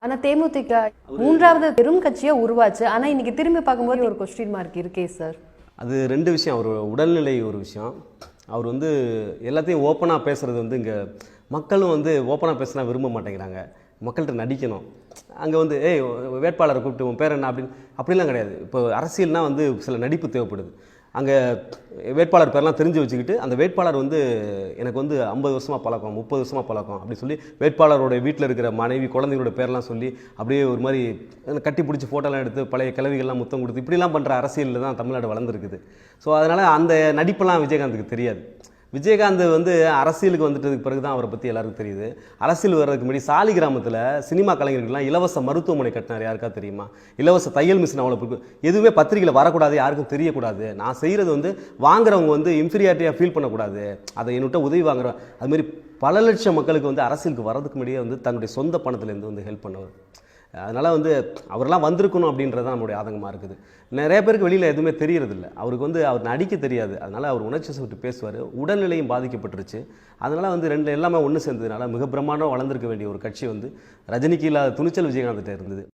ஆனா தேமுதிக மூன்றாவது பெரும் கட்சியா உருவாச்சு. ஆனா இன்னைக்கு திரும்பி பார்க்கும்போது ஒரு கொஸ்டின் மார்க் இருக்கே சார். அது ரெண்டு விஷயம். அவர் உடல்நிலை ஒரு விஷயம். அவர் எல்லாத்தையும் ஓப்பனாக பேசுகிறது இங்கே மக்களும் ஓப்பனாக பேசினா விரும்ப மாட்டேங்கிறாங்க. மக்கள்கிட்ட நடிக்கணும். அங்கே ஏய் வேட்பாளரை கூப்பிட்டு உன் பேர் என்ன அப்படிலாம் கிடையாது. இப்போ அரசியல்னால் சில நடிப்பு தேவைப்படுது. அங்கே வேட்பாளர் பேர்லாம் தெரிஞ்சு வச்சுக்கிட்டு அந்த வேட்பாளர் எனக்கு 50 வருஷமாக பழக்கம், 30 வருஷமாக பழக்கம் அப்படி சொல்லி வேட்பாளரோட வீட்டில் இருக்கிற மனைவி குழந்தைங்களோட பேர்லாம் சொல்லி அப்படியே ஒரு மாதிரி கட்டி பிடிச்சி ஃபோட்டோலாம் எடுத்து பழைய கிழவிகள்லாம் முத்தம் கொடுத்து இப்படிலாம் பண்ணுற அரசியலில் தான் தமிழ்நாடு வளர்ந்துருக்குது. ஸோ அதனால் அந்த நடிப்பெல்லாம் விஜயகாந்துக்கு தெரியாது. விஜயகாந்த் அரசியலுக்கு வந்துட்டதுக்கு பிறகு தான் அவரை பற்றி எல்லாருக்கும் தெரியுது. அரசியல் வர்றதுக்கு முன்னாடி சாலி கிராமத்தில் சினிமா கலைஞர்கள்லாம் இலவச மருத்துவமனை கட்டினார். யாருக்கா தெரியுமா? இலவச தையல் மிஷின் அவ்வளோ எதுவுமே பத்திரிகையில் வரக்கூடாது, யாருக்கும் தெரியக்கூடாது. நான் செய்கிறது வாங்குறவங்க இன்ஃபீரியாரிட்டியாக ஃபீல் பண்ணக்கூடாது, அதை என்னிட்ட உதவி வாங்குறேன். அதுமாரி பல லட்சம் மக்களுக்கு அரசியலுக்கு வர்றதுக்கு முன்னாடியே தன்னுடைய சொந்த பணத்துலேருந்து ஹெல்ப் பண்ணவர். அதனால் அவரெல்லாம் வந்திருக்கணும் அப்படின்றது தான் நம்மளுடைய ஆதங்கமாக இருக்குது. நிறைய பேருக்கு வெளியில் எதுவுமே தெரியறதில்ல. அவருக்கு அவர் நடிக்க தெரியாது. அதனால் அவர் உணர்ச்சி விட்டு பேசுவார். உடல்நிலையும் பாதிக்கப்பட்டுருச்சு. அதனால் ரெண்டு எல்லாமே ஒன்று சேர்ந்ததுனால மிக பிரம்மாண்டமாக வளர்ந்துருக்க வேண்டிய ஒரு கட்சி ரஜினிக்கு இல்லாத துணிச்சல் விஜயகாந்த்கிட்ட இருந்தது.